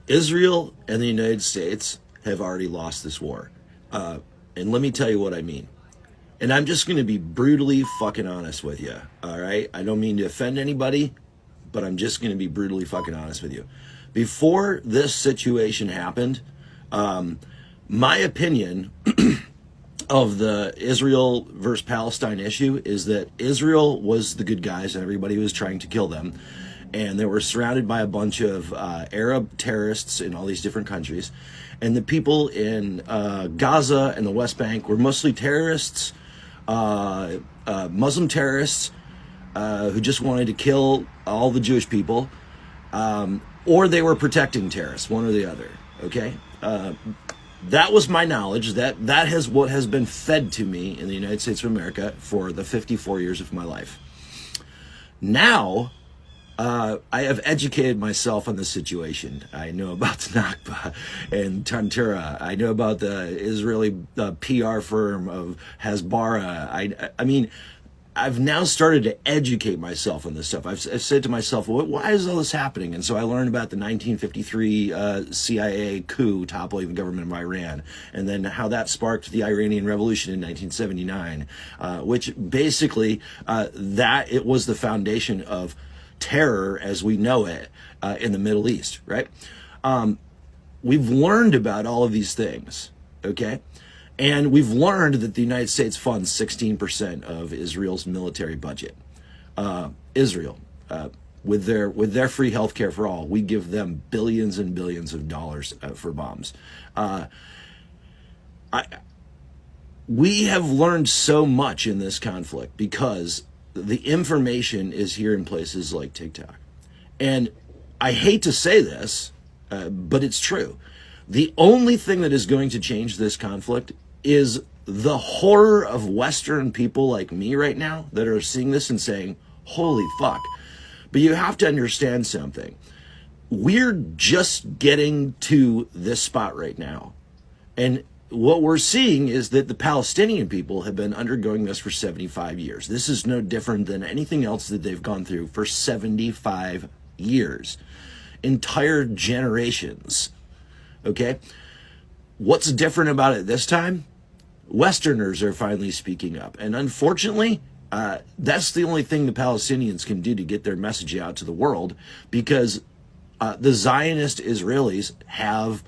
Israel and the United States have already lost this war. And let me tell you what I mean. And I'm just going to be brutally fucking honest with you, all right? I don't mean to offend anybody, but I'm just going to be brutally fucking honest with you. Before this situation happened, my opinion of the Israel versus Palestine issue is that Israel was the good guys and everybody was trying to kill them. And they were surrounded by a bunch of Arab terrorists in all these different countries. And the people in Gaza and the West Bank were mostly terrorists, Muslim terrorists who just wanted to kill all the Jewish people, or they were protecting terrorists, one or the other, okay? That was my knowledge. That has what has been fed to me in the United States of America for the 54 years of my life. Now, I have educated myself on the situation. I know about the Nakba and Tantura. I know about the Israeli PR firm of Hasbara. I mean, I've now started to educate myself on this stuff. I've said to myself, why is all this happening? And so I learned about the 1953 CIA coup toppling the government of Iran, and then how that sparked the Iranian Revolution in 1979, which basically that it was the foundation of terror as we know it in the Middle East, right? We've learned about all of these things, okay? And we've learned that the United States funds 16% of Israel's military budget. Israel, with their free healthcare for all, we give them billions and billions of dollars for bombs. We have learned so much in this conflict because the information is here in places like TikTok. And I hate to say this, but it's true. The only thing that is going to change this conflict is the horror of Western people like me right now that are seeing this and saying, holy fuck. But you have to understand something. We're just getting to this spot right now. And what we're seeing is that the Palestinian people have been undergoing this for 75 years. This is no different than anything else that they've gone through for 75 years. Entire generations. Okay? What's different about it this time? Westerners are finally speaking up. And unfortunately, that's the only thing the Palestinians can do to get their message out to the world, because the Zionist Israelis have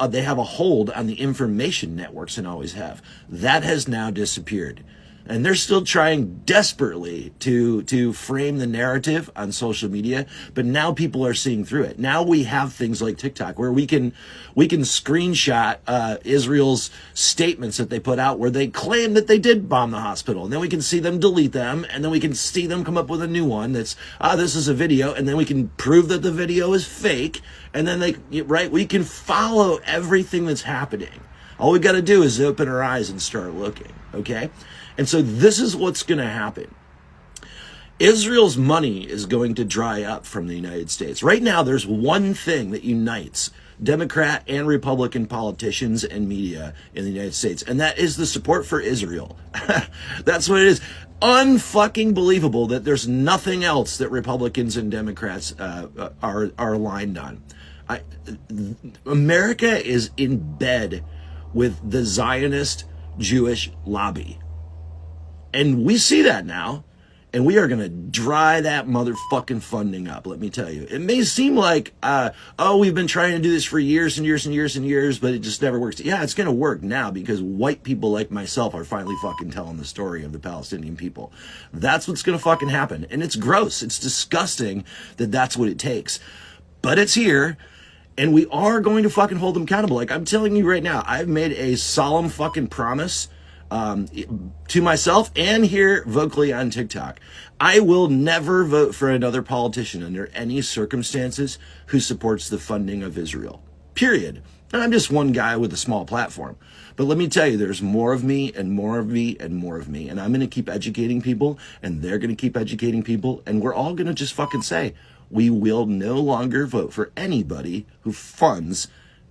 they have a hold on the information networks and always have. That has now disappeared. And they're still trying desperately to frame the narrative on social media, but now people are seeing through it. Now we have things like TikTok where we can screenshot Israel's statements that they put out where they claim that they did bomb the hospital, and then we can see them delete them, and then we can see them come up with a new one that's this is a video, and then we can prove that the video is fake, and then we can follow everything that's happening. All we got to do is open our eyes and start looking, okay? And so this is what's going to happen. Israel's money is going to dry up from the United States. Right now, there's one thing that unites Democrat and Republican politicians and media in the United States, and that is the support for Israel. That's what it is. Unfucking believable that there's nothing else that Republicans and Democrats are aligned on. America is in bed with the Zionist Jewish lobby. And we see that now, and we are going to dry that motherfucking funding up, let me tell you. It may seem like, we've been trying to do this for years and years and years and years, but it just never works. Yeah, it's going to work now because white people like myself are finally fucking telling the story of the Palestinian people. That's what's going to fucking happen. And it's gross. It's disgusting that that's what it takes. But it's here, and we are going to fucking hold them accountable. Like, I'm telling you right now, I've made a solemn fucking promise to myself and here vocally on TikTok. I will never vote for another politician under any circumstances who supports the funding of Israel. Period. And I'm just one guy with a small platform. But let me tell you, there's more of me and more of me and more of me. And I'm going to keep educating people, and they're going to keep educating people. And we're all going to just fucking say, we will no longer vote for anybody who funds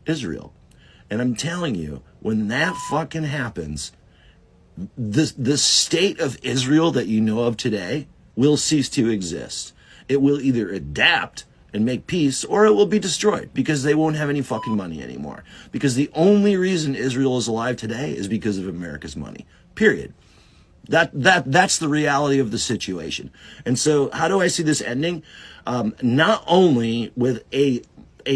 Israel. And I'm telling you, when that fucking happens, the state of Israel that you know of today will cease to exist. It will either adapt and make peace, or it will be destroyed because they won't have any fucking money anymore. Because the only reason Israel is alive today is because of America's money. Period. That's the reality of the situation. And so how do I see this ending? Not only with a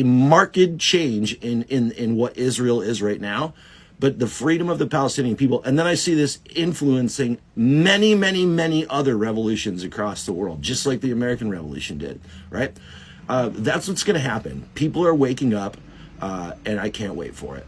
marked change in what Israel is right now, but the freedom of the Palestinian people. And then I see this influencing many, many, many other revolutions across the world, just like the American Revolution did, right? That's what's going to happen. People are waking up, and I can't wait for it.